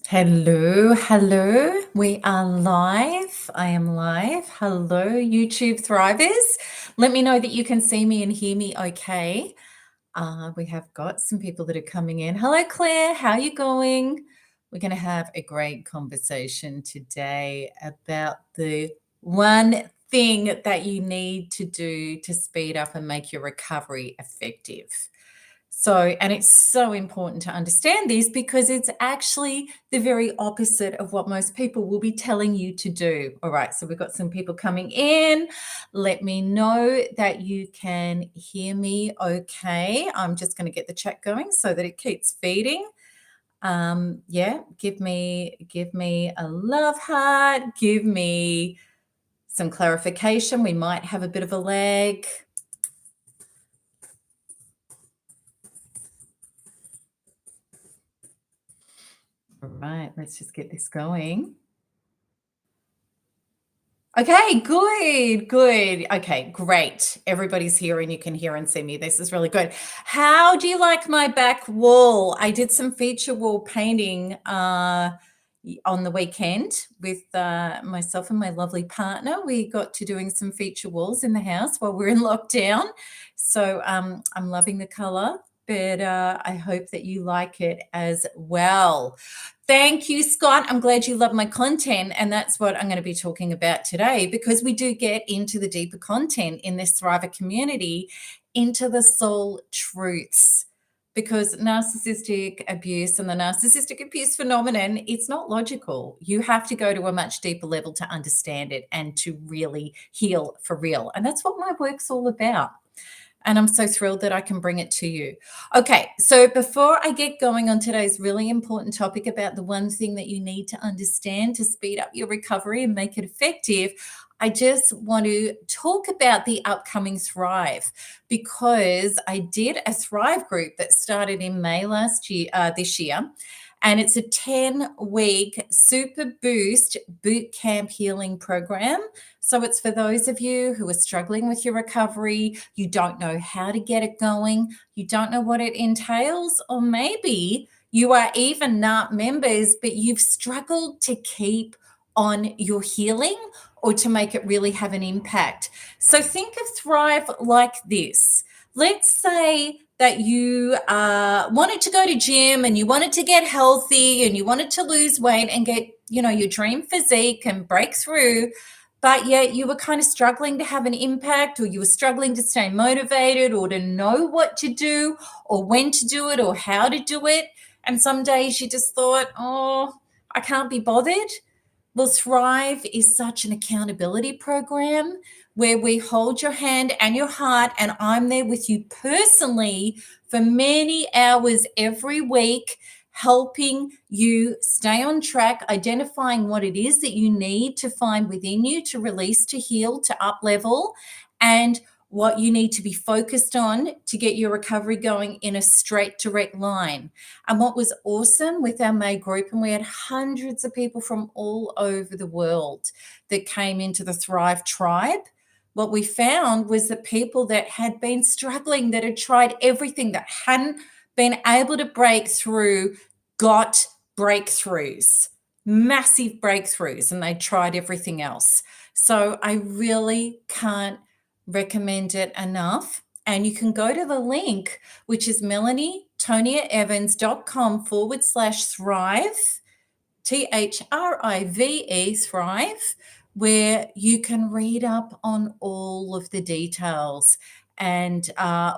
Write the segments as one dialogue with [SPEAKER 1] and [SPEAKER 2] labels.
[SPEAKER 1] Hello, hello. We are live. I am live. Hello, YouTube Thrivers. Let me know that you can see me and hear me okay. We have got some people that are coming in. Hello, Claire. How are you going? We're going to have a great conversation today about the one thing that you need to do to speed up and make your recovery effective. And it's so important to understand this because it's actually the very opposite of what most people will be telling you to do. All right, so we've got some people coming in. Let me know that you can hear me okay. I'm just going to get the chat going so that it keeps feeding. Yeah, give me a love heart, give me some clarification. We might have a bit of a lag. All right, let's just get this going. Okay, good. Okay, great. Everybody's here and you can hear and see me. This is really good. How do you like my back wall? I did some feature wall painting on the weekend with myself and my lovely partner. We got to doing some feature walls in the house while we're in lockdown. So I'm loving the color, but I hope that you like it as well. Thank you, Scott. I'm glad you love my content. And that's what I'm going to be talking about today, because we do get into the deeper content in this Thriver community, into the soul truths. Because narcissistic abuse and the narcissistic abuse phenomenon, it's not logical. You have to go to a much deeper level to understand it and to really heal for real. And that's what my work's all about. And I'm so thrilled that I can bring it to you. Okay, so before I get going on today's really important topic about the one thing that you need to understand to speed up your recovery and make it effective, I just want to talk about the upcoming Thrive, because I did a Thrive group that started in May this year. And it's a 10-week super boost boot camp healing program. So it's for those of you who are struggling with your recovery, you don't know how to get it going, you don't know what it entails, or maybe you are even not members, but you've struggled to keep on your healing or to make it really have an impact. So think of Thrive like this. Let's say that you wanted to go to gym and you wanted to get healthy and you wanted to lose weight and get, your dream physique and break through, but yet you were kind of struggling to have an impact, or you were struggling to stay motivated or to know what to do or when to do it or how to do it. And some days you just thought, oh, I can't be bothered. Well, Thrive is such an accountability program where we hold your hand and your heart, and I'm there with you personally for many hours every week, helping you stay on track, identifying what it is that you need to find within you to release, to heal, to up level, and what you need to be focused on to get your recovery going in a straight, direct line. And what was awesome with our May group, and we had hundreds of people from all over the world that came into the Thrive tribe, what we found was that people that had been struggling, that had tried everything, that hadn't been able to break through, got breakthroughs, massive breakthroughs, and they tried everything else. So I really can't recommend it enough. And you can go to the link, which is melanietoniaevans.com/thrive, THRIVE, Thrive, where you can read up on all of the details and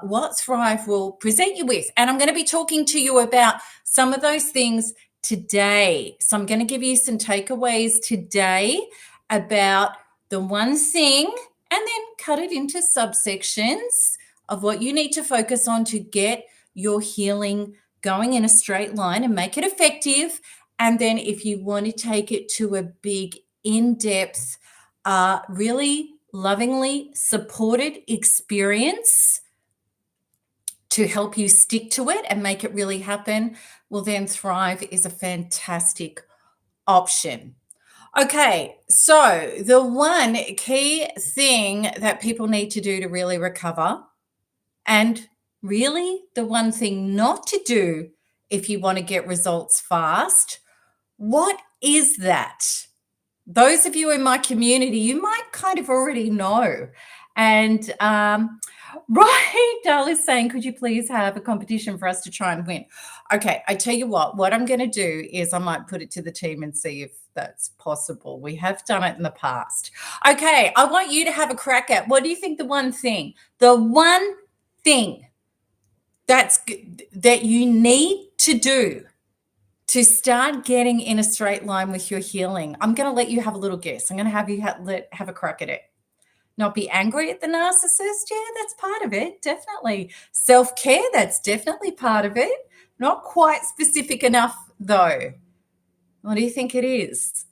[SPEAKER 1] what Thrive will present you with. And I'm going to be talking to you about some of those things today. So I'm going to give you some takeaways today about the one thing, and then cut it into subsections of what you need to focus on to get your healing going in a straight line and make it effective. And then if you want to take it to a big, in-depth, really lovingly supported experience to help you stick to it and make it really happen, well, then Thrive is a fantastic option. Okay, so the one key thing that people need to do to really recover, and really the one thing not to do if you want to get results fast, What is that? Those of you in my community, you might kind of already know. And right, Darla's saying, could you please have a competition for us to try and win? Okay, I tell you what I'm going to do is I might put it to the team and see if that's possible. We have done it in the past. Okay, I want you to have a crack at, what do you think the one thing that you need to do to start getting in a straight line with your healing? I'm going to let you have a little guess. I'm going to have you have a crack at it. Not be angry at the narcissist. Yeah, that's part of it. Definitely. Self-care, that's definitely part of it. Not quite specific enough, though. What do you think it is?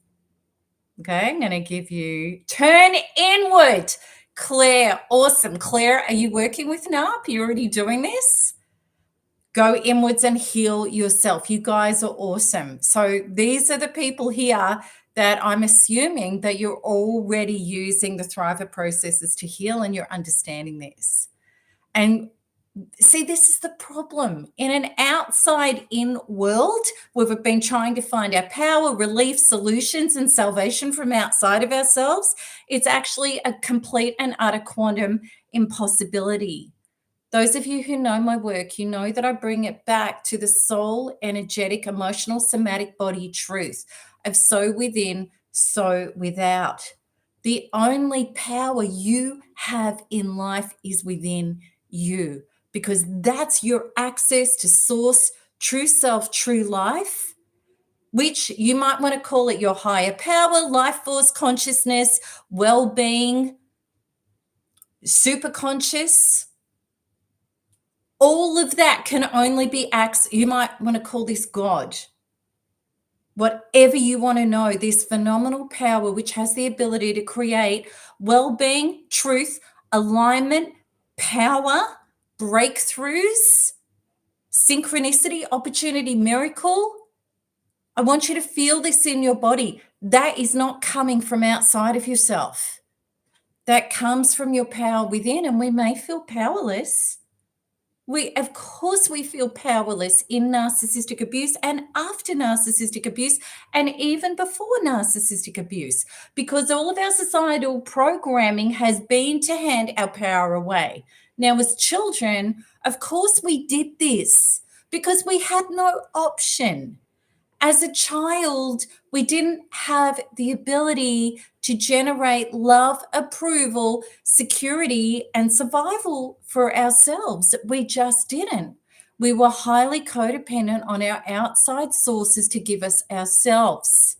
[SPEAKER 1] Okay, I'm going to give you turn inward. Claire, awesome. Claire, are you working with NARP? Are you already doing this? Go inwards and heal yourself. You guys are awesome. So these are the people here that I'm assuming that you're already using the Thriver processes to heal, and you're understanding this. And see, this is the problem. In an outside-in world, we've been trying to find our power, relief, solutions, and salvation from outside of ourselves. It's actually a complete and utter quantum impossibility. Those of you who know my work, you know that I bring it back to the soul, energetic, emotional, somatic body truth of so within, so without. The only power you have in life is within you, because that's your access to source, true self, true life, which you might want to call it your higher power, life force, consciousness, well-being, super conscious. All of that can only be accessed. You might want to call this God. Whatever you want to know, this phenomenal power which has the ability to create well-being, truth, alignment, power, breakthroughs, synchronicity, opportunity, miracle. I want you to feel this in your body. That is not coming from outside of yourself. That comes from your power within, and we may feel powerless. Of course, we feel powerless in narcissistic abuse and after narcissistic abuse and even before narcissistic abuse, because all of our societal programming has been to hand our power away. Now, as children, of course, we did this because we had no option. As a child, we didn't have the ability to generate love, approval, security, and survival for ourselves. We just didn't. We were highly codependent on our outside sources to give us ourselves.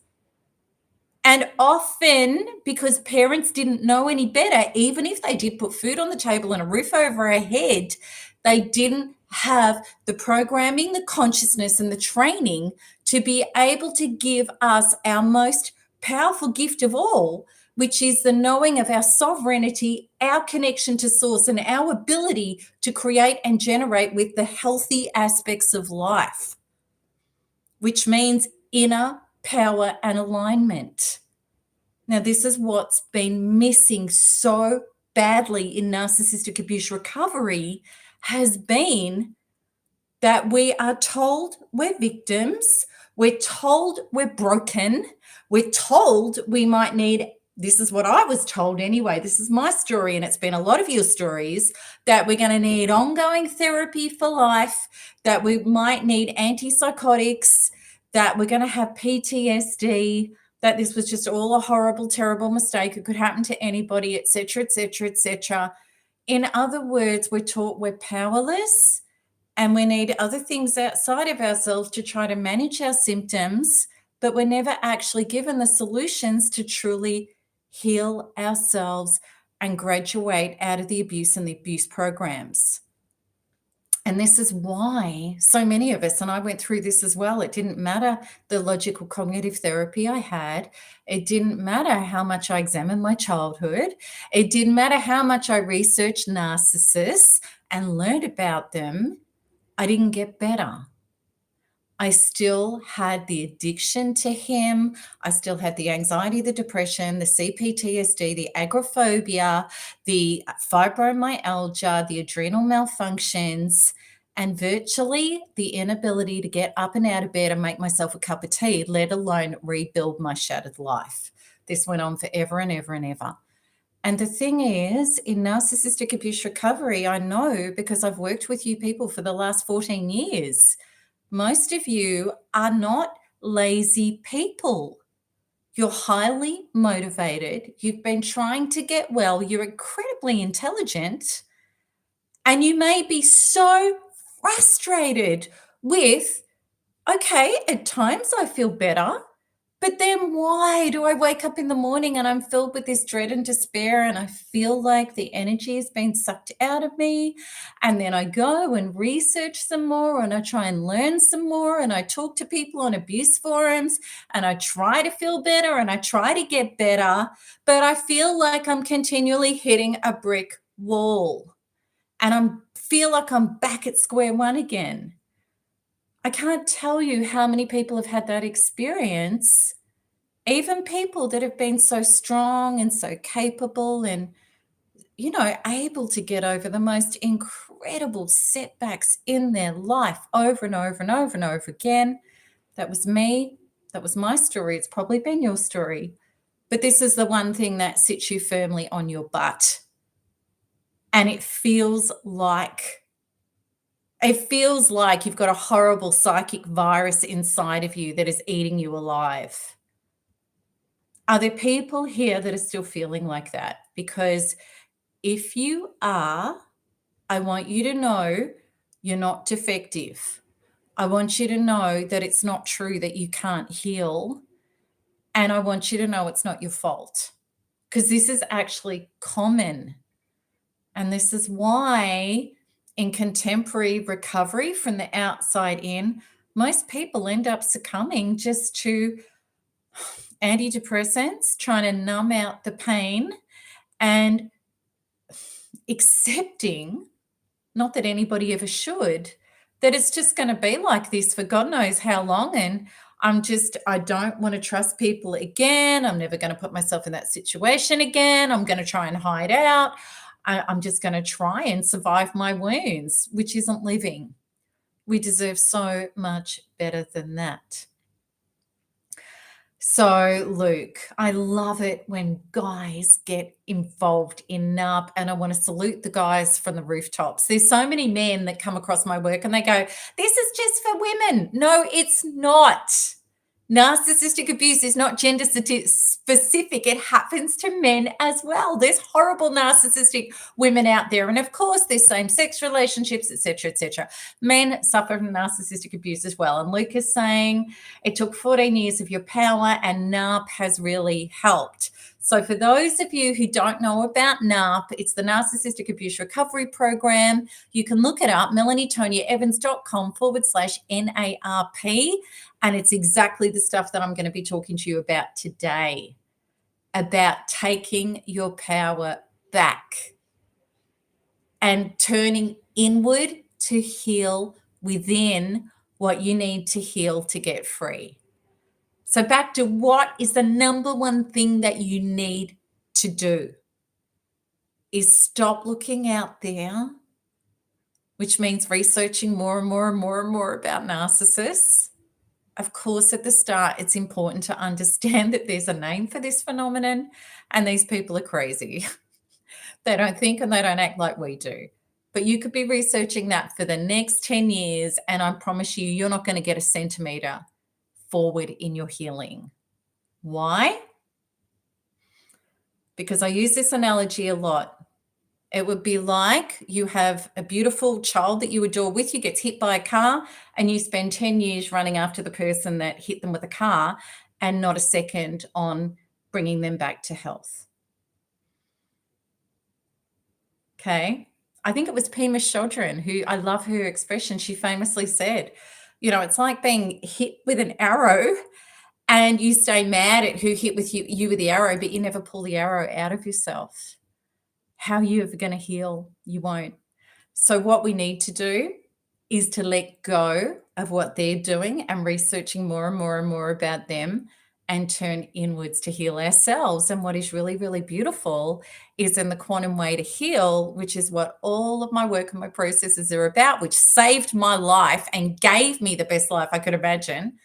[SPEAKER 1] And often, because parents didn't know any better, even if they did put food on the table and a roof over our head, they didn't have the programming, the consciousness, and the training to be able to give us our most powerful gift of all, which is the knowing of our sovereignty, our connection to source, and our ability to create and generate with the healthy aspects of life, which means inner power and alignment. Now, this is what's been missing so badly in narcissistic abuse recovery, has been that we are told we're victims, we're told we're broken, we're told we might need, this is what I was told anyway, this is my story and it's been a lot of your stories, that we're going to need ongoing therapy for life, that we might need antipsychotics, that we're going to have PTSD, that this was just all a horrible, terrible mistake. It could happen to anybody, etc., etc., etc. In other words, we're taught we're powerless and we need other things outside of ourselves to try to manage our symptoms, but we're never actually given the solutions to truly heal ourselves and graduate out of the abuse and the abuse programs. And this is why so many of us, and I went through this as well, it didn't matter the logical cognitive therapy I had. It didn't matter how much I examined my childhood. It didn't matter how much I researched narcissists and learned about them. I didn't get better. I still had the addiction to him. I still had the anxiety, the depression, the CPTSD, the agoraphobia, the fibromyalgia, the adrenal malfunctions, and virtually the inability to get up and out of bed and make myself a cup of tea, let alone rebuild my shattered life. This went on forever and ever and ever. And the thing is, in narcissistic abuse recovery, I know because I've worked with you people for the last 14 years, most of you are not lazy people. You're highly motivated. You've been trying to get well. You're incredibly intelligent. And you may be so frustrated with, okay, at times I feel better, but then why do I wake up in the morning and I'm filled with this dread and despair and I feel like the energy has been sucked out of me? And then I go and research some more and I try and learn some more and I talk to people on abuse forums and I try to feel better and I try to get better, but I feel like I'm continually hitting a brick wall and I feel like I'm back at square one again. I can't tell you how many people have had that experience, even people that have been so strong and so capable and, able to get over the most incredible setbacks in their life over and over and over and over again. That was me. That was my story. It's probably been your story. But this is the one thing that sits you firmly on your butt. And it feels like you've got a horrible psychic virus inside of you that is eating you alive. Are there people here that are still feeling like that? Because if you are, I want you to know you're not defective. I want you to know that it's not true that you can't heal. And I want you to know it's not your fault, because this is actually common. And this is why in contemporary recovery from the outside in, most people end up succumbing just to antidepressants, trying to numb out the pain and accepting, not that anybody ever should, that it's just going to be like this for God knows how long. And I don't want to trust people again. I'm never going to put myself in that situation again. I'm going to try and hide out. I'm just going to try and survive my wounds, which isn't living. We deserve so much better than that. So, Luke, I love it when guys get involved in NARP, and I want to salute the guys from the rooftops. There's so many men that come across my work and they go, this is just for women. No, it's not. Narcissistic abuse is not gender specific. It happens to men as well. There's horrible narcissistic women out there. And of course, there's same-sex relationships, etc., etc. Men suffer from narcissistic abuse as well. And Luke is saying it took 14 years of your power and NARP has really helped. So for those of you who don't know about NARP, it's the Narcissistic Abuse Recovery Program. You can look it up, melanietoniaevans.com/NARP. And it's exactly the stuff that I'm going to be talking to you about today, about taking your power back and turning inward to heal within what you need to heal to get free. So back to what is the number one thing that you need to do is stop looking out there, which means researching more and more and more and more about narcissists. Of course, at the start, it's important to understand that there's a name for this phenomenon and these people are crazy. They don't think and they don't act like we do. But you could be researching that for the next 10 years and I promise you're not going to get a centimeter forward in your healing. Why? Because I use this analogy a lot. It would be like you have a beautiful child that you adore with you, gets hit by a car, and you spend 10 years running after the person that hit them with a car and not a second on bringing them back to health. Okay. I think it was Pema Chodron who, I love her expression. She famously said, it's like being hit with an arrow and you stay mad at who hit with you with the arrow, but you never pull the arrow out of yourself. How are you ever going to heal? You won't. So what we need to do is to let go of what they're doing and researching more and more and more about them and turn inwards to heal ourselves. And what is really, really beautiful is in the quantum way to heal, which is what all of my work and my processes are about, which saved my life and gave me the best life I could imagine,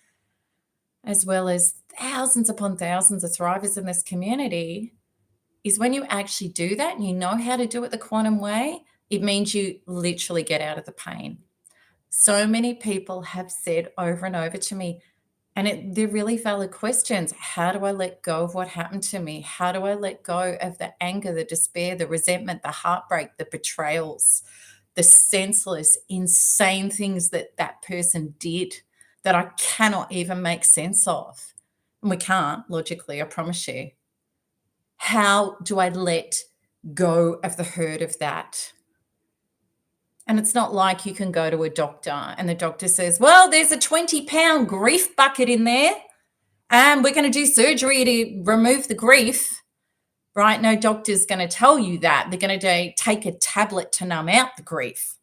[SPEAKER 1] as well as thousands upon thousands of thrivers in this community, is when you actually do that and you know how to do it the quantum way, it means you literally get out of the pain. So many people have said over and over to me, and they're really valid questions. How do I let go of what happened to me? How do I let go of the anger, the despair, the resentment, the heartbreak, the betrayals, the senseless, insane things that that person did that I cannot even make sense of? And we can't logically, I promise you. How do I let go of the hurt of that? And it's not like you can go to a doctor and the doctor says, well, there's a 20-pound grief bucket in there and we're going to do surgery to remove the grief, right? No doctor's going to tell you that. They're going to take a tablet to numb out the grief.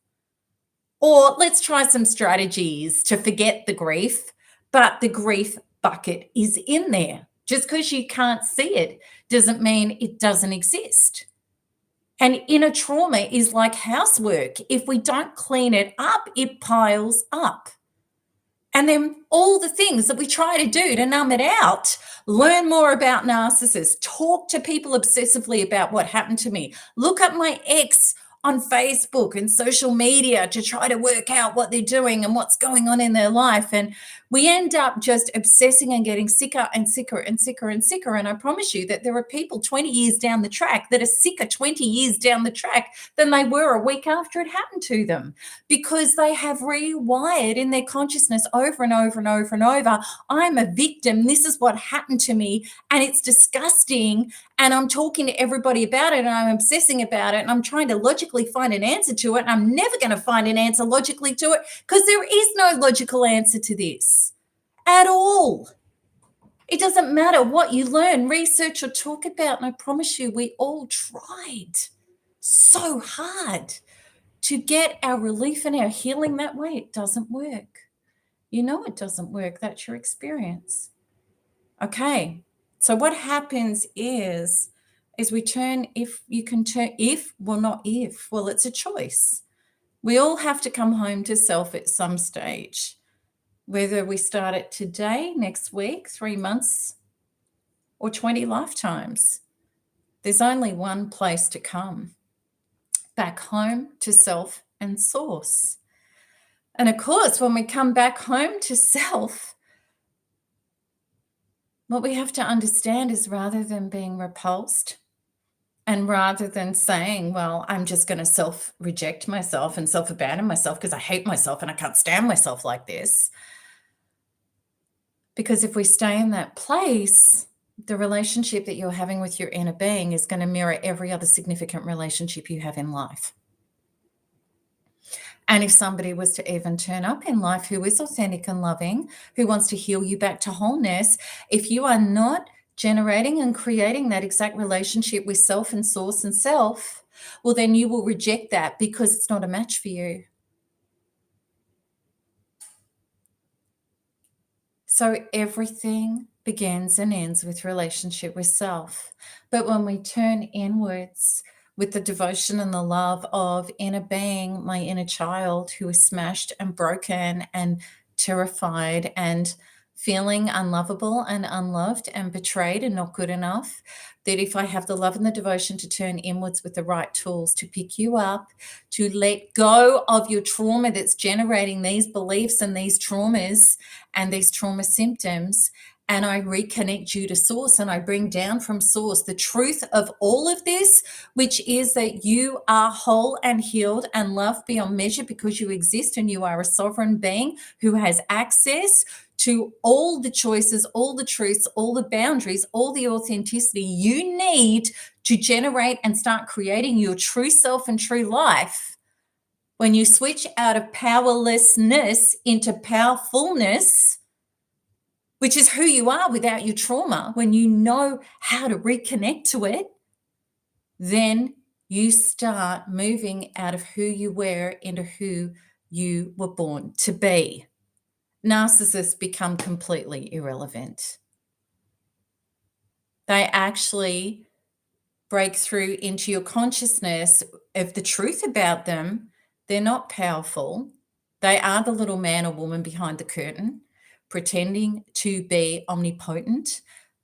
[SPEAKER 1] Or let's try some strategies to forget the grief, but the grief bucket is in there. Just because you can't see it doesn't mean it doesn't exist. And inner trauma is like housework. If we don't clean it up, it piles up. And then all the things that we try to do to numb it out, learn more about narcissists, talk to people obsessively about what happened to me, look up my ex on Facebook and social media to try to work out what they're doing and what's going on in their life. And we end up just obsessing and getting sicker and sicker and sicker and sicker. And I promise you that there are people 20 years down the track that are sicker 20 years down the track than they were a week after it happened to them, because they have rewired in their consciousness over and over and over and over. I'm a victim. This is what happened to me. And it's disgusting. And I'm talking to everybody about it and I'm obsessing about it and I'm trying to logically find an answer to it. And I'm never going to find an answer logically to it because there is no logical answer to this at all. It doesn't matter what you learn, research, or talk about. And I promise you, we all tried so hard to get our relief and our healing that way. It doesn't work. You know it doesn't work. That's your experience. Okay. So what happens is we turn, well, it's a choice. We all have to come home to self at some stage, whether we start it today, next week, 3 months, or 20 lifetimes. There's only one place to come, back home to self and source. And of course, when we come back home to self, what we have to understand is rather than being repulsed and rather than saying, well, I'm just going to self-reject myself and self-abandon myself because I hate myself and I can't stand myself like this. Because if we stay in that place, the relationship that you're having with your inner being is going to mirror every other significant relationship you have in life. And if somebody was to even turn up in life who is authentic and loving, who wants to heal you back to wholeness, if you are not generating and creating that exact relationship with self and source and self, well, then you will reject that because it's not a match for you. So everything begins and ends with relationship with self. But when we turn inwards with the devotion and the love of inner being, my inner child who is smashed and broken and terrified and feeling unlovable and unloved and betrayed and not good enough, that if I have the love and the devotion to turn inwards with the right tools to pick you up, to let go of your trauma that's generating these beliefs and these traumas and these trauma symptoms, and I reconnect you to source and I bring down from source the truth of all of this, which is that you are whole and healed and loved beyond measure because you exist and you are a sovereign being who has access to all the choices, all the truths, all the boundaries, all the authenticity you need to generate and start creating your true self and true life. When you switch out of powerlessness into powerfulness, which is who you are without your trauma, when you know how to reconnect to it, then you start moving out of who you were into who you were born to be. Narcissists become completely irrelevant. They actually break through into your consciousness of the truth about them. They're not powerful. They are the little man or woman behind the curtain, pretending to be omnipotent,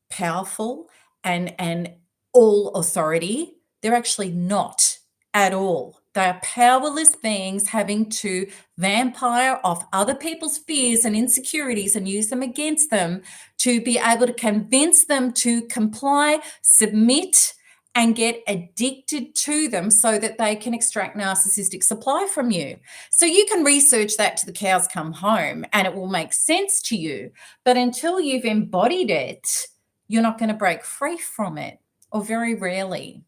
[SPEAKER 1] powerful, and all authority. They're actually not at all. They are powerless beings having to vampire off other people's fears and insecurities and use them against them to be able to convince them to comply, submit, and get addicted to them so that they can extract narcissistic supply from you. So you can research that to the cows come home and it will make sense to you. But until you've embodied it, you're not going to break free from it, or very rarely.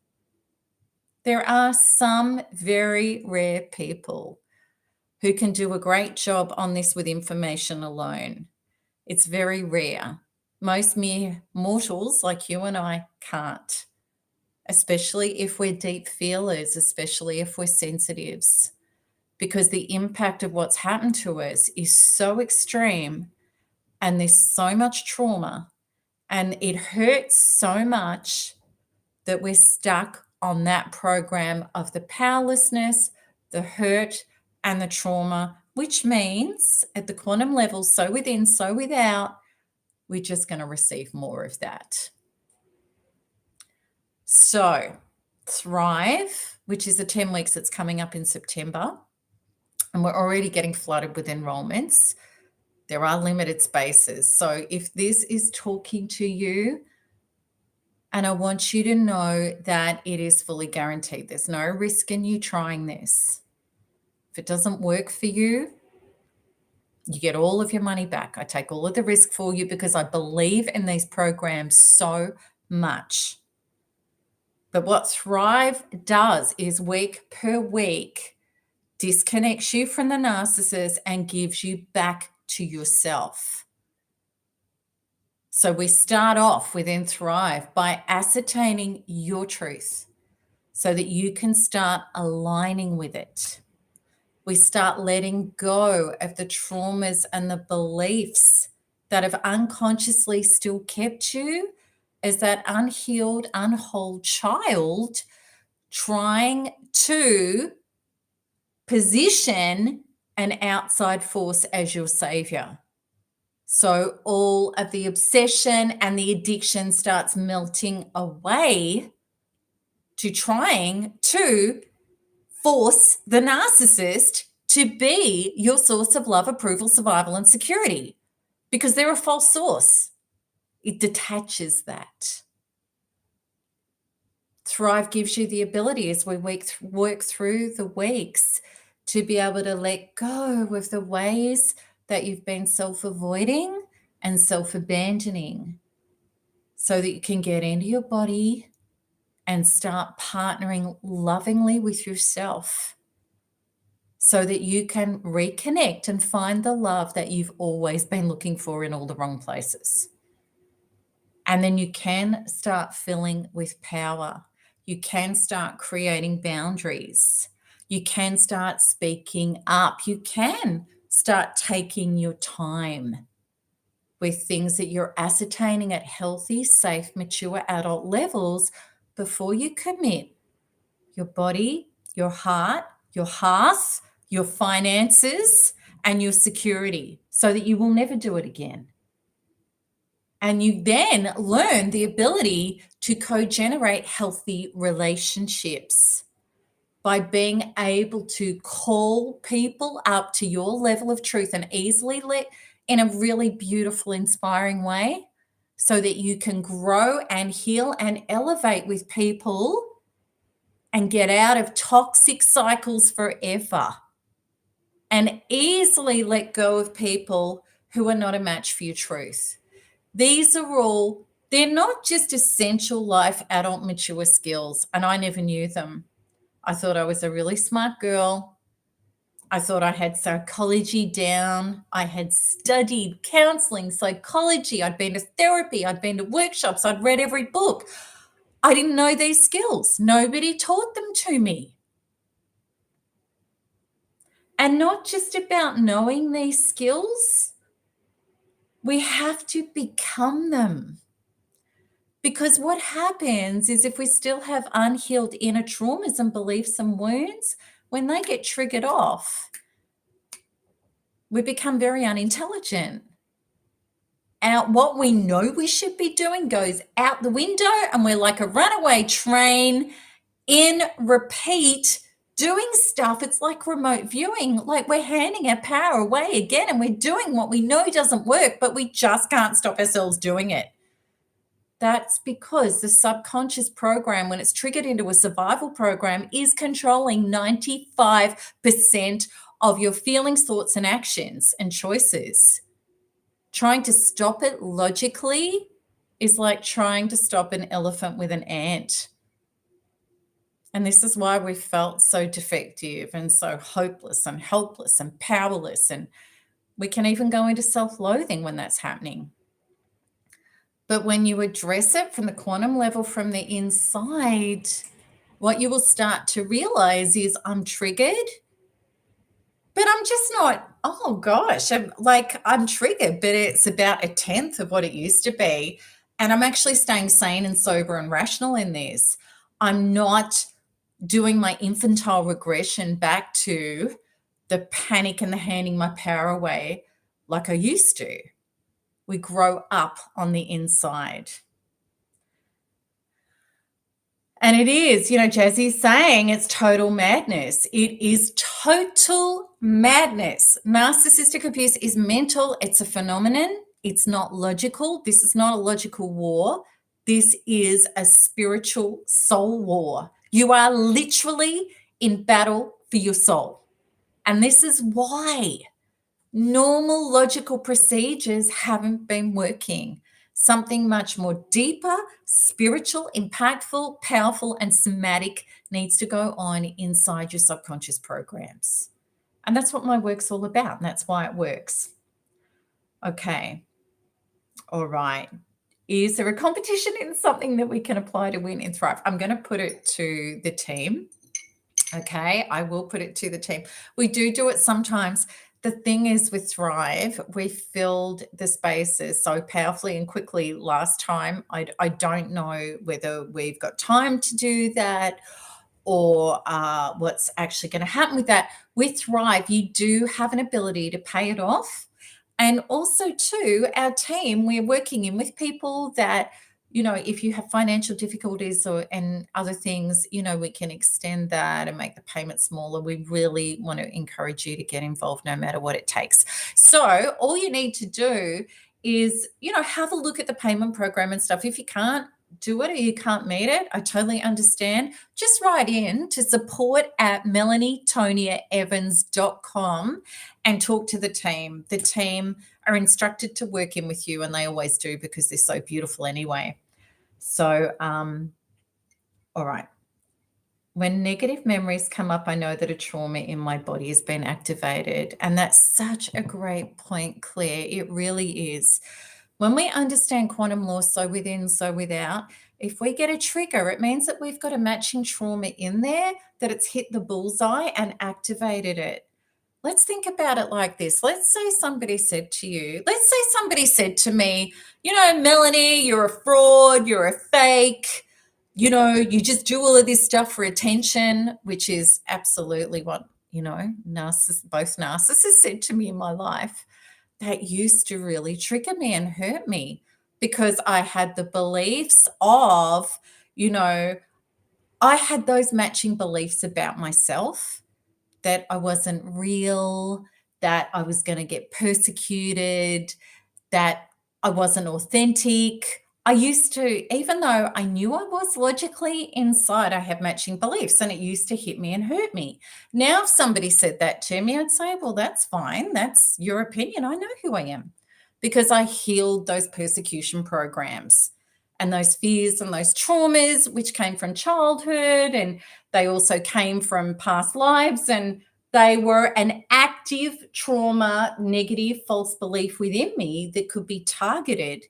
[SPEAKER 1] There are some very rare people who can do a great job on this with information alone. It's very rare. Most mere mortals like you and I can't, especially if we're deep feelers, especially if we're sensitives, because the impact of what's happened to us is so extreme and there's so much trauma and it hurts so much that we're stuck on that program of the powerlessness, the hurt, and the trauma, which means at the quantum level, so within, so without, we're just going to receive more of that. So, Thrive, which is the 10 weeks that's coming up in September, and we're already getting flooded with enrollments. There are limited spaces. So, if this is talking to you, and I want you to know that it is fully guaranteed. There's no risk in you trying this. If it doesn't work for you, you get all of your money back. I take all of the risk for you because I believe in these programs so much. But what Thrive does is week per week disconnects you from the narcissist and gives you back to yourself. So we start off within Thrive by ascertaining your truth so that you can start aligning with it. We start letting go of the traumas and the beliefs that have unconsciously still kept you as that unhealed, unwhole child trying to position an outside force as your savior. So all of the obsession and the addiction starts melting away to trying to force the narcissist to be your source of love, approval, survival, and security because they're a false source. It detaches that. Thrive gives you the ability as we work through the weeks to be able to let go of the ways that you've been self-avoiding and self-abandoning so that you can get into your body and start partnering lovingly with yourself so that you can reconnect and find the love that you've always been looking for in all the wrong places. And then you can start filling with power. You can start creating boundaries. You can start speaking up. You can start taking your time with things that you're ascertaining at healthy, safe, mature adult levels before you commit your body, your heart, your hearth, your finances, and your security so that you will never do it again. And you then learn the ability to co-generate healthy relationships by being able to call people up to your level of truth and easily let in a really beautiful, inspiring way so that you can grow and heal and elevate with people and get out of toxic cycles forever and easily let go of people who are not a match for your truth. These are all, they're not just essential life, adult, mature skills, and I never knew them. I thought I was a really smart girl. I thought I had psychology down. I had studied counseling, psychology. I'd been to therapy. I'd been to workshops. I'd read every book. I didn't know these skills. Nobody taught them to me. And not just about knowing these skills, we have to become them. Because what happens is if we still have unhealed inner traumas and beliefs and wounds, when they get triggered off, we become very unintelligent. What we know we should be doing goes out the window, and we're like a runaway train in repeat doing stuff. It's like remote viewing, like we're handing our power away again, and we're doing what we know doesn't work, but we just can't stop ourselves doing it. That's because the subconscious program, when it's triggered into a survival program, is controlling 95% of your feelings, thoughts, and actions and choices. Trying to stop it logically is like trying to stop an elephant with an ant. And this is why we felt so defective and so hopeless and helpless and powerless. And we can even go into self-loathing when that's happening. But when you address it from the quantum level from the inside, what you will start to realize is I'm triggered, but I'm just not, oh gosh, I'm triggered, but it's about 1/10 of what it used to be. And I'm actually staying sane and sober and rational in this. I'm not doing my infantile regression back to the panic and the handing my power away like I used to. We grow up on the inside. And it is, Jazzy's saying it's total madness. It is total madness. Narcissistic abuse is mental. It's a phenomenon. It's not logical. This is not a logical war. This is a spiritual soul war. You are literally in battle for your soul. And this is why normal logical procedures haven't been working. Something much more deeper, spiritual, impactful, powerful, and somatic needs to go on inside your subconscious programs. And that's what my work's all about. And that's why it works. Okay. All right. Is there a competition in something that we can apply to win and thrive? I'm going to put it to the team. Okay. I will put it to the team. We do it sometimes. The thing is with Thrive, we filled the spaces so powerfully and quickly last time. I don't know whether we've got time to do that or what's actually going to happen with that. With Thrive, you do have an ability to pay it off. And also, too, our team, we're working in with people that, if you have financial difficulties and other things, we can extend that and make the payment smaller. We really want to encourage you to get involved no matter what it takes. So all you need to do is, have a look at the payment program and stuff. If you can't do it or you can't meet it, I totally understand. Just write in to support@melanietoniaevans.com and talk to the team. The team are instructed to work in with you, and they always do because they're so beautiful anyway. So, all right. When negative memories come up, I know that a trauma in my body has been activated. And that's such a great point, Claire. It really is. When we understand quantum law, so within, so without, if we get a trigger, it means that we've got a matching trauma in there, that it's hit the bullseye and activated it. Let's think about it like this. Let's say somebody said to me, Melanie, you're a fraud, you're a fake, you just do all of this stuff for attention, which is absolutely what, both narcissists said to me in my life. That used to really trigger me and hurt me because I had the beliefs of, I had those matching beliefs about myself, that I wasn't real, that I was going to get persecuted, that I wasn't authentic. I used to, even though I knew I was logically inside, I have matching beliefs, and it used to hit me and hurt me. Now, if somebody said that to me, I'd say, well, that's fine. That's your opinion. I know who I am because I healed those persecution programs and those fears and those traumas, which came from childhood, and they also came from past lives, and they were an active trauma, negative, false belief within me that could be targeted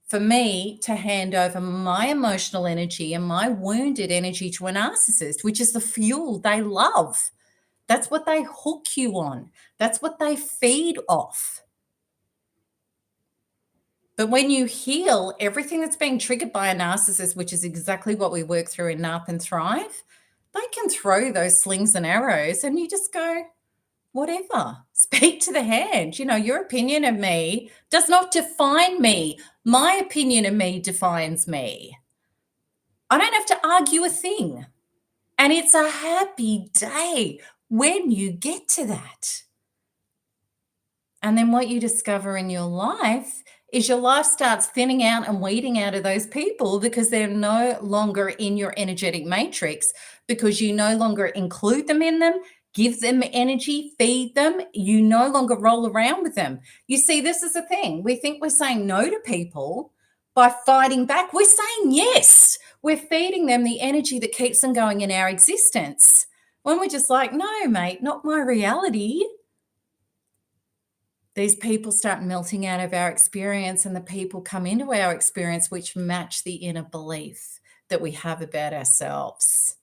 [SPEAKER 1] for me to hand over my emotional energy and my wounded energy to a narcissist, which is the fuel they love. That's what they hook you on. That's what they feed off. But when you heal everything that's being triggered by a narcissist, which is exactly what we work through in NARP and Thrive, they can throw those slings and arrows and you just go, whatever, speak to the hand. Your opinion of me does not define me. My opinion of me defines me. I don't have to argue a thing. And it's a happy day when you get to that. And then what you discover in your life is your life starts thinning out and weeding out of those people because they're no longer in your energetic matrix, because you no longer include them in them, give them energy, feed them. You no longer roll around with them. You see, this is the thing. We think we're saying no to people by fighting back. We're saying yes. We're feeding them the energy that keeps them going in our existence. When we're just like, no, mate, not my reality. These people start melting out of our experience, and the people come into our experience which match the inner belief that we have about ourselves.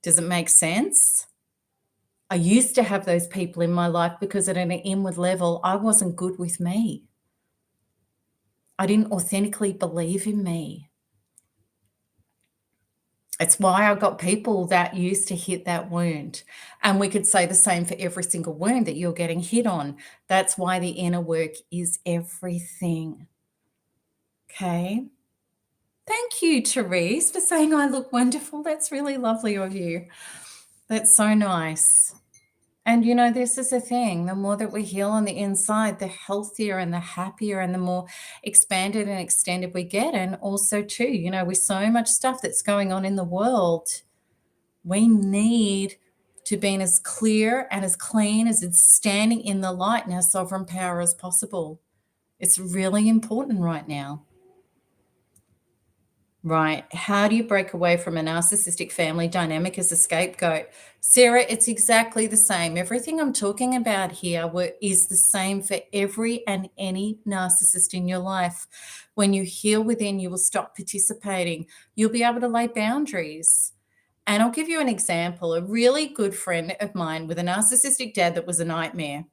[SPEAKER 1] Does it make sense? I used to have those people in my life because at an inward level, I wasn't good with me. I didn't authentically believe in me. It's why I got people that used to hit that wound. And we could say the same for every single wound that you're getting hit on. That's why the inner work is everything. Okay. Thank you, Therese, for saying I look wonderful. That's really lovely of you. That's so nice. And this is the thing. The more that we heal on the inside, the healthier and the happier and the more expanded and extended we get. And also too, with so much stuff that's going on in the world, we need to be as clear and as clean as it's standing in the light in our sovereign power as possible. It's really important right now. Right. How do you break away from a narcissistic family dynamic as a scapegoat? Sarah, it's exactly the same. Everything I'm talking about here is the same for every and any narcissist in your life. When you heal within, you will stop participating. You'll be able to lay boundaries. And I'll give you an example. A really good friend of mine with a narcissistic dad that was a nightmare.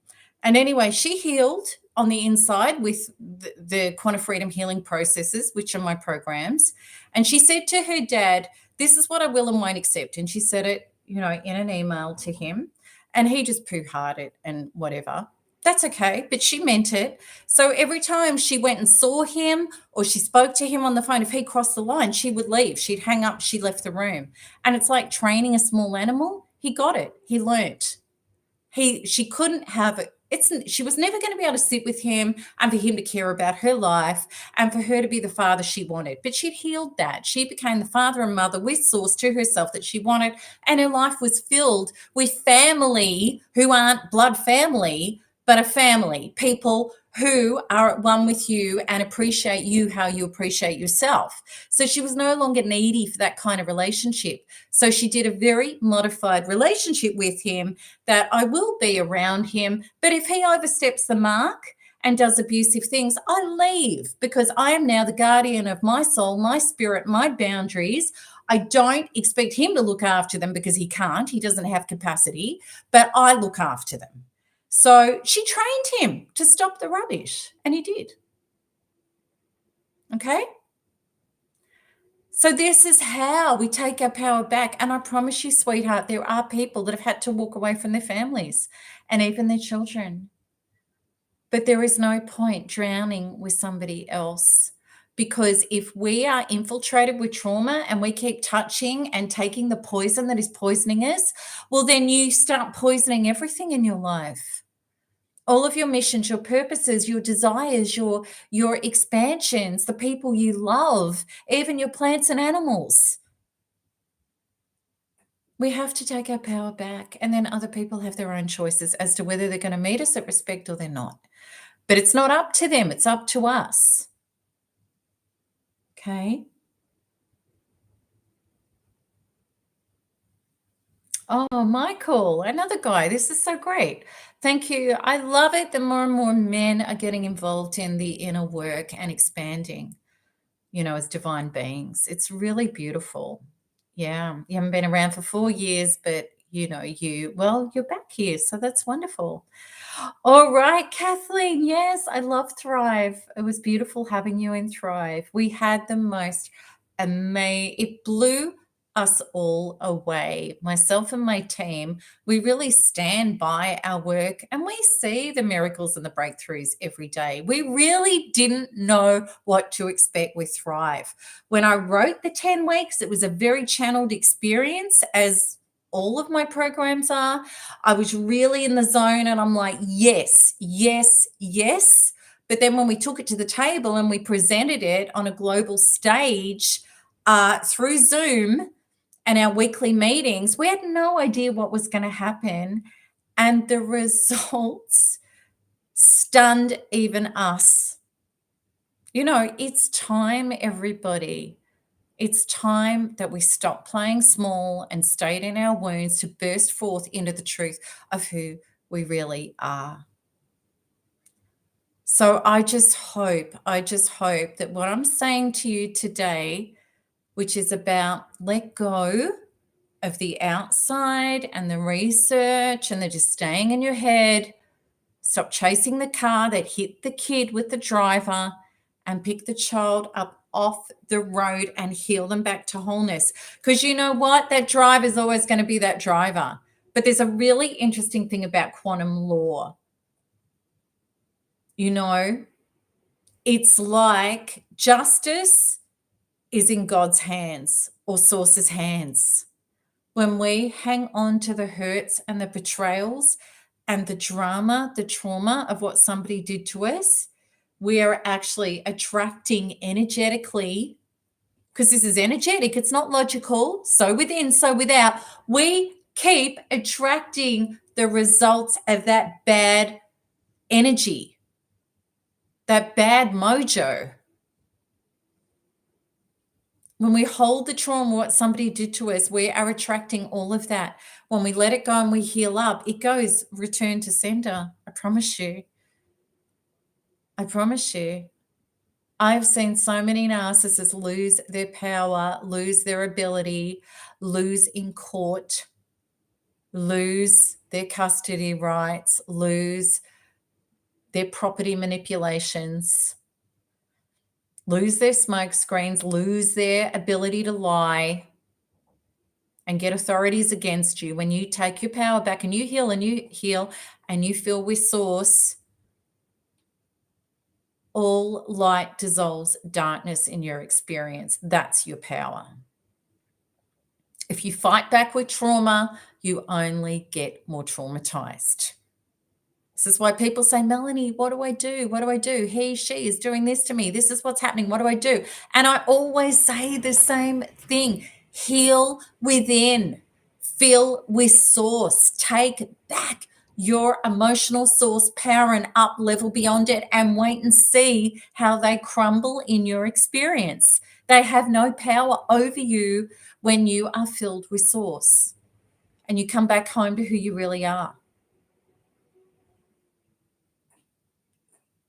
[SPEAKER 1] And anyway, she healed on the inside with the Quantum Freedom healing processes, which are my programs. And she said to her dad, this is what I will and won't accept. And she said it, in an email to him. And he just poo-pahed it and whatever. That's okay. But she meant it. So every time she went and saw him or she spoke to him on the phone, if he crossed the line, she would leave. She'd hang up. She left the room. And it's like training a small animal. He got it. He learnt. She couldn't have it. She was never going to be able to sit with him and for him to care about her life and for her to be the father she wanted. But she'd healed that. She became the father and mother with source to herself that she wanted. And her life was filled with family who aren't blood family, but a family, people who are at one with you and appreciate you how you appreciate yourself. So she was no longer needy for that kind of relationship. So she did a very modified relationship with him that I will be around him, but if he oversteps the mark and does abusive things, I leave because I am now the guardian of my soul, my spirit, my boundaries. I don't expect him to look after them because he can't. He doesn't have capacity, but I look after them. So she trained him to stop the rubbish, and he did. Okay? So this is how we take our power back. And I promise you, sweetheart, there are people that have had to walk away from their families and even their children. But there is no point drowning with somebody else, because if we are infiltrated with trauma and we keep touching and taking the poison that is poisoning us, well, then you start poisoning everything in your life. All of your missions, your purposes, your desires, your expansions, the people you love, even your plants and animals. We have to take our power back, and then other people have their own choices as to whether they're going to meet us at respect or they're not. But it's not up to them, it's up to us. Okay? Oh, Michael, another guy. This is so great. Thank you. I love it that more and more men are getting involved in the inner work and expanding, as divine beings. It's really beautiful. Yeah. You haven't been around for 4 years, but you're back here. So that's wonderful. All right, Kathleen. Yes, I love Thrive. It was beautiful having you in Thrive. We had the most amazing, it blew us all away. Myself and my team, we really stand by our work and we see the miracles and the breakthroughs every day. We really didn't know what to expect with Thrive. When I wrote the 10 weeks, it was a very channeled experience, as all of my programs are. I was really in the zone and I'm like, yes, yes, yes. But then when we took it to the table and we presented it on a global stage through Zoom and our weekly meetings, we had no idea what was going to happen. And the results stunned even us. You know, it's time, everybody. It's time that we stop playing small and stayed in our wounds to burst forth into the truth of who we really are. So I just hope that what I'm saying to you today, which is about let go of the outside and the research and the just staying in your head, stop chasing the car that hit the kid with the driver, and pick the child up off the road and heal them back to wholeness. Because you know what? That driver is always going to be that driver. But there's a really interesting thing about quantum law. You know, it's like justice is in God's hands or source's hands. When we hang on to the hurts and the betrayals and the drama, the trauma of what somebody did to us, we are actually attracting energetically, because this is energetic, it's not logical. So within, so without, we keep attracting the results of that bad energy, that bad mojo. When we hold the trauma, what somebody did to us, we are attracting all of that. When we let it go and we heal up, it goes return to sender. I promise you. I promise you. I've seen so many narcissists lose their power, lose their ability, lose in court, lose their custody rights, lose their property manipulations, lose their smoke screens, lose their ability to lie and get authorities against you. When you take your power back and you heal and you feel with source, all light dissolves darkness in your experience. That's your power. If you fight back with trauma, you only get more traumatized. This is why people say, Melanie, what do I do? What do I do? He, she is doing this to me. This is what's happening. What do I do? And I always say the same thing. Heal within. Fill with source. Take back your emotional source power and up level beyond it and wait and see how they crumble in your experience. They have no power over you when you are filled with source and you come back home to who you really are.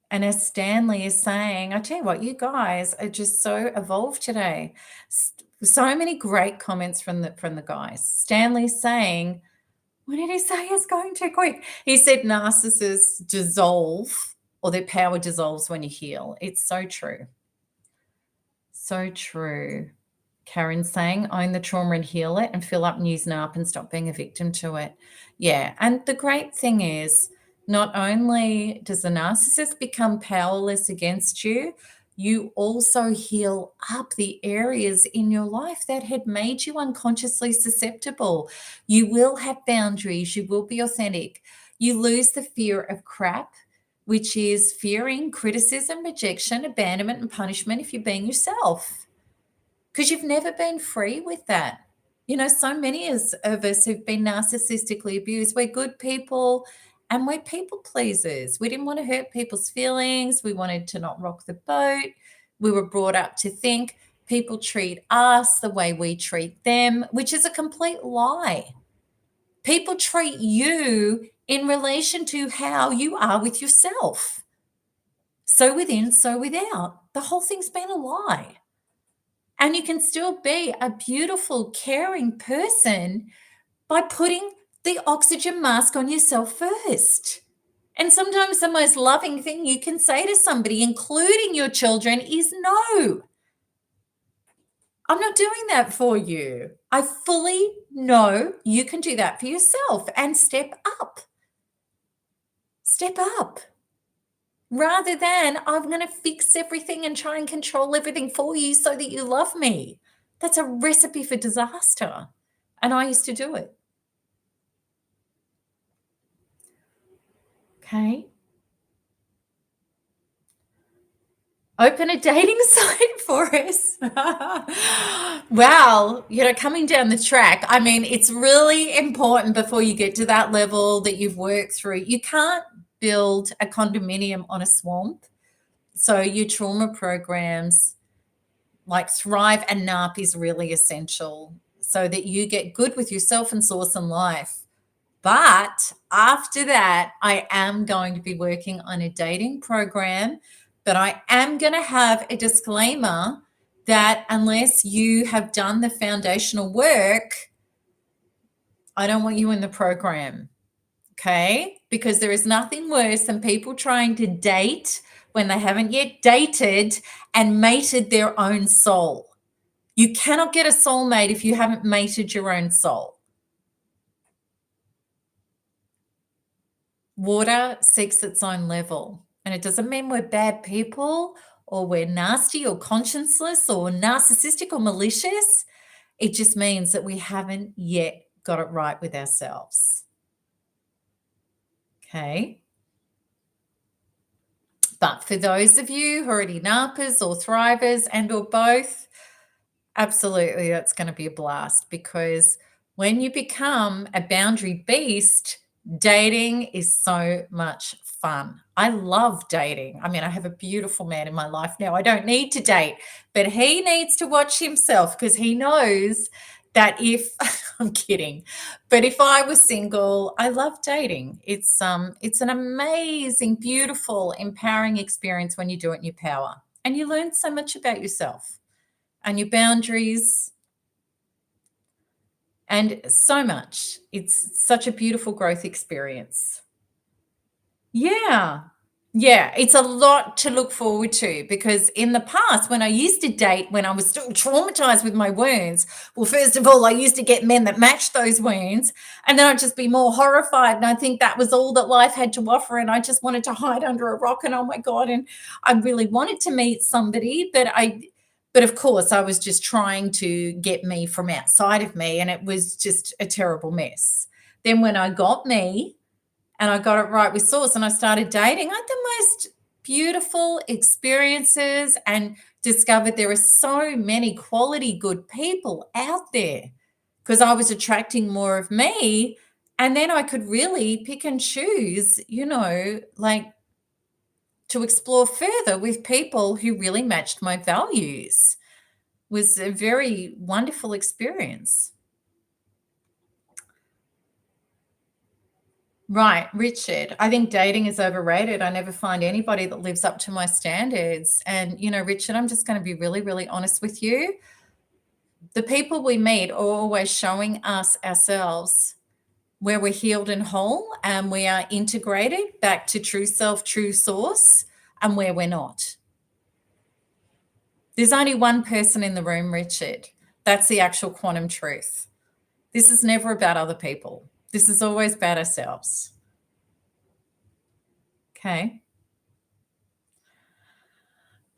[SPEAKER 1] And as Stanley is saying, I tell you what, you guys are just so evolved today. So many great comments from the guys. Stanley's saying, what did he say? It's going too quick. He said narcissists dissolve or their power dissolves when you heal. It's so true. So true. Karen's saying, own the trauma and heal it and fill up and use up and stop being a victim to it. Yeah. And the great thing is, not only does the narcissist become powerless against you, you also heal up the areas in your life that had made you unconsciously susceptible. You will have boundaries. You will be authentic. You lose the fear of crap, which is fearing criticism, rejection, abandonment, and punishment if you're being yourself. Because you've never been free with that. You know, so many of us who've been narcissistically abused, we're good people and we're people pleasers. We didn't want to hurt people's feelings. We wanted to not rock the boat. We were brought up to think people treat us the way we treat them, which is a complete lie. People treat you in relation to how you are with yourself. So within, so without. The whole thing's been a lie. And you can still be a beautiful, caring person by putting the oxygen mask on yourself first And sometimes the most loving thing you can say to somebody, including your children, is no. I'm not doing that for you. I fully know you can do that for yourself and step up. Step up. Rather than I'm going to fix everything and try and control everything for you so that you love me. That's a recipe for disaster. And I used to do it. Okay. Open a dating site for us. Wow, coming down the track. I mean, it's really important before you get to that level that you've worked through. You can't build a condominium on a swamp. So your trauma programs like Thrive and NARP is really essential so that you get good with yourself and source and life. But after that, I am going to be working on a dating program, but I am going to have a disclaimer that unless you have done the foundational work, I don't want you in the program. Okay? Because there is nothing worse than people trying to date when they haven't yet dated and mated their own soul. You cannot get a soulmate if you haven't mated your own soul. Water seeks its own level. And it doesn't mean we're bad people or we're nasty or conscienceless or narcissistic or malicious. It just means that we haven't yet got it right with ourselves. Okay. But for those of you who are already NARPers or Thrivers and or both, absolutely that's going to be a blast, because when you become a boundary beast, dating is so much fun. I love dating. I mean, I have a beautiful man in my life now. I don't need to date, but he needs to watch himself because he knows that if I'm kidding, but if I was single, I love dating. It's an amazing, beautiful, empowering experience when you do it in your power, and you learn so much about yourself and your boundaries and so much. It's such a beautiful growth experience. Yeah. Yeah, it's a lot to look forward to, because in the past, when I used to date, when I was still traumatized with my wounds, well, first of all, I used to get men that matched those wounds, and then I'd just be more horrified. And I think that was all that life had to offer. And I just wanted to hide under a rock. And oh my God, and I really wanted to meet somebody, but of course, I was just trying to get me from outside of me, and it was just a terrible mess. Then when I got me, and I got it right with Source and I started dating, I had the most beautiful experiences and discovered there are so many quality good people out there, because I was attracting more of me. And then I could really pick and choose, like to explore further with people who really matched my values. It was a very wonderful experience. Right, Richard. I think dating is overrated. I never find anybody that lives up to my standards. And, Richard, I'm just going to be really, really honest with you. The people we meet are always showing us ourselves where we're healed and whole and we are integrated back to true self, true source, and where we're not. There's only one person in the room, Richard. That's the actual quantum truth. This is never about other people. This is always about ourselves. Okay.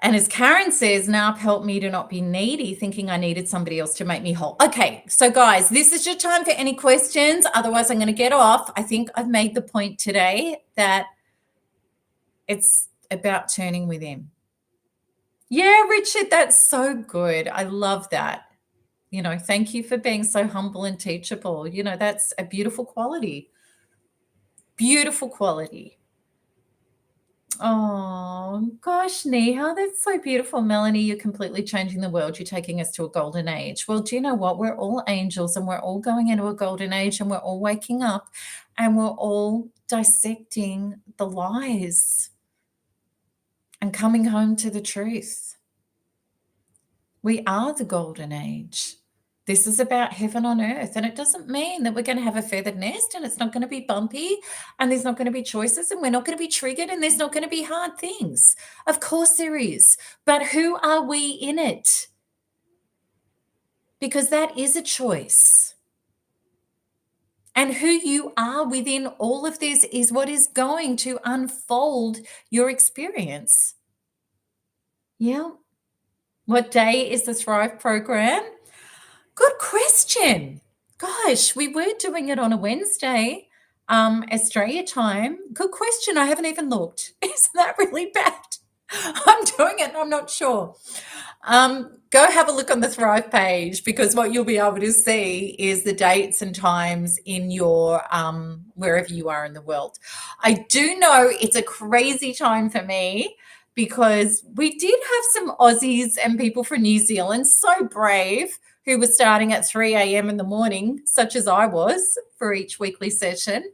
[SPEAKER 1] And as Karen says, NARP helped me to not be needy, thinking I needed somebody else to make me whole. Okay, so guys, this is your time for any questions. Otherwise, I'm going to get off. I think I've made the point today that it's about turning within. Yeah, Richard, that's so good. I love that. Thank you for being so humble and teachable. That's a beautiful quality. Beautiful quality. Oh, gosh, Neha, that's so beautiful. Melanie, you're completely changing the world. You're taking us to a golden age. Well, do you know what? We're all angels and we're all going into a golden age and we're all waking up and we're all dissecting the lies and coming home to the truth. We are the golden age. This is about heaven on earth. And it doesn't mean that we're going to have a feathered nest and it's not going to be bumpy and there's not going to be choices and we're not going to be triggered and there's not going to be hard things. Of course there is. But who are we in it? Because that is a choice. And who you are within all of this is what is going to unfold your experience. Yeah. What day is the Thrive program? Good question. Gosh, we were doing it on a Wednesday, Australia time. Good question. I haven't even looked. Isn't that really bad? I'm doing it. I'm not sure. Go have a look on the Thrive page because what you'll be able to see is the dates and times in your wherever you are in the world. I do know it's a crazy time for me because we did have some Aussies and people from New Zealand, so brave, who were starting at 3 a.m. in the morning, such as I was for each weekly session.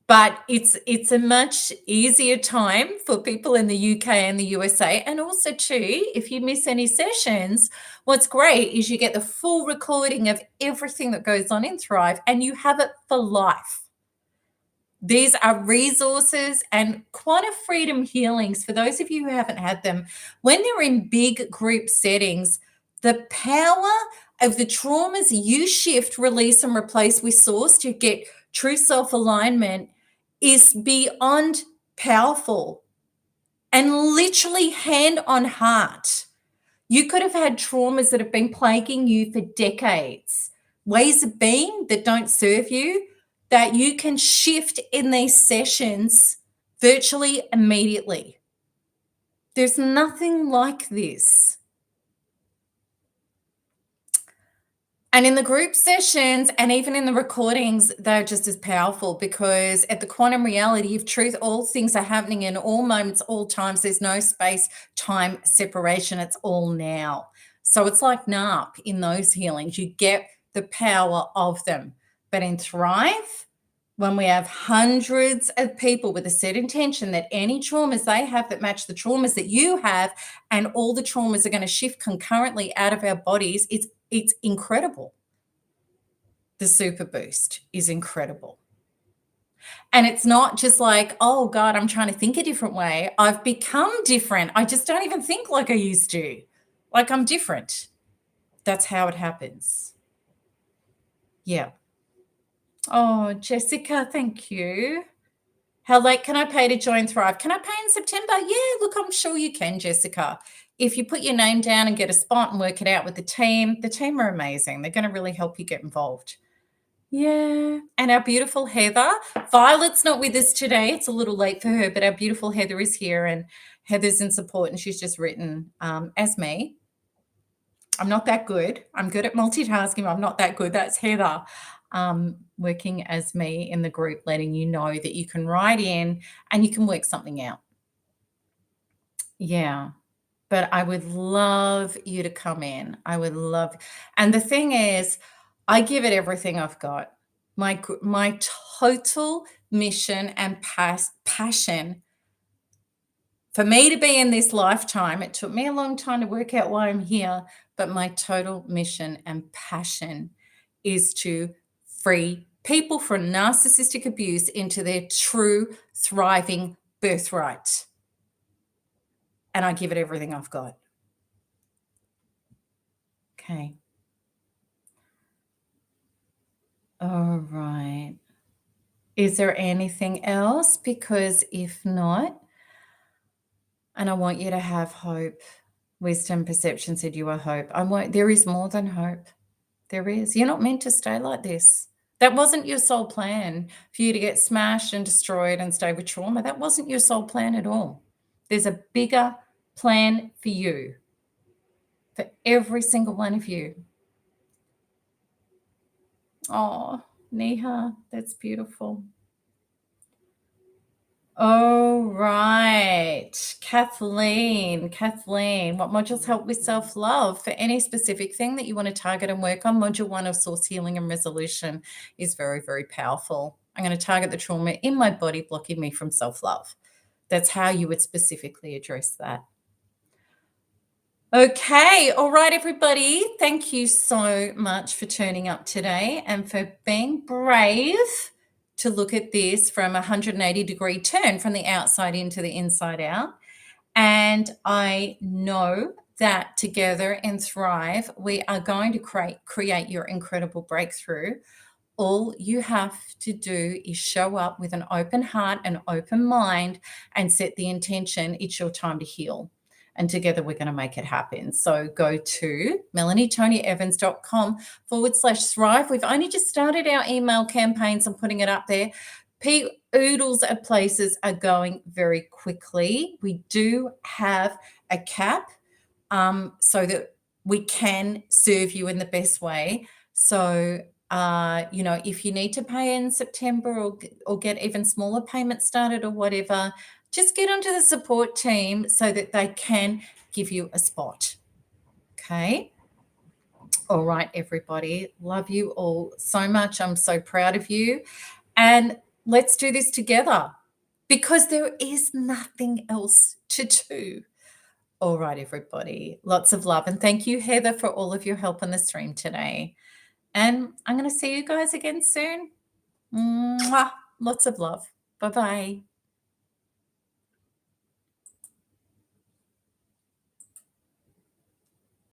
[SPEAKER 1] But it's a much easier time for people in the UK and the USA. And also, too, if you miss any sessions, what's great is you get the full recording of everything that goes on in Thrive and you have it for life. These are resources and quantum freedom healings for those of you who haven't had them. When they're in big group settings, the power of the traumas you shift, release, and replace with source to get true self-alignment is beyond powerful and literally hand on heart. You could have had traumas that have been plaguing you for decades, ways of being that don't serve you, that you can shift in these sessions virtually immediately. There's nothing like this. And in the group sessions and even in the recordings, they're just as powerful because at the quantum reality of truth, all things are happening in all moments, all times. There's no space, time separation. It's all now. So it's like NARP in those healings. You get the power of them. But in Thrive, when we have hundreds of people with a set intention that any traumas they have that match the traumas that you have, and all the traumas are going to shift concurrently out of our bodies, it's incredible. The super boost is incredible. And it's not just like, oh God, I'm trying to think a different way. I've become different. I just don't even think like I used to. Like I'm different. That's how it happens. Yeah. Oh, Jessica, thank you. How late can I pay to join Thrive? Can I pay in September? Yeah, look, I'm sure you can, Jessica. If you put your name down and get a spot and work it out with the team are amazing. They're going to really help you get involved. Yeah. And our beautiful Heather. Violet's not with us today. It's a little late for her, but our beautiful Heather is here and Heather's in support and she's just written, as me. I'm not that good. I'm good at multitasking. I'm not that good. That's Heather. Working as me in the group, letting you know that you can write in and you can work something out. Yeah. But I would love you to come in. I would love, and the thing is, I give it everything I've got. My total mission and passion for me to be in this lifetime. It took me a long time to work out why I'm here, but my total mission and passion is to free people from narcissistic abuse into their true thriving birthright. And I give it everything I've got. Okay. All right. Is there anything else? Because if not, and I want you to have hope. Wisdom Perception said you are hope. There is more than hope. There is. You're not meant to stay like this. That wasn't your soul plan for you to get smashed and destroyed and stay with trauma. That wasn't your soul plan at all. There's a bigger plan for you, for every single one of you. Oh, Neha, that's beautiful. Oh, right. Kathleen, what modules help with self-love? For any specific thing that you want to target and work on, module 1 of source healing and resolution is very, very powerful. I'm going to target the trauma in my body blocking me from self-love. That's how you would specifically address that. Okay. All right, everybody. Thank you so much for turning up today and for being brave to look at this from a 180-degree turn from the outside into the inside out. And I know that together in Thrive, we are going to create your incredible breakthrough. All you have to do is show up with an open heart and open mind and set the intention. It's your time to heal. And together we're going to make it happen. So go to melanietonyevans.com/thrive. We've only just started our email campaigns. I'm putting it up there. Oodles of places are going very quickly. We do have a cap so that we can serve you in the best way. So, if you need to pay in September or get even smaller payments started or whatever, just get onto the support team so that they can give you a spot. Okay. All right, everybody. Love you all so much. I'm so proud of you. And let's do this together because there is nothing else to do. All right, everybody. Lots of love. And thank you, Heather, for all of your help on the stream today. And I'm going to see you guys again soon. Mwah. Lots of love. Bye bye.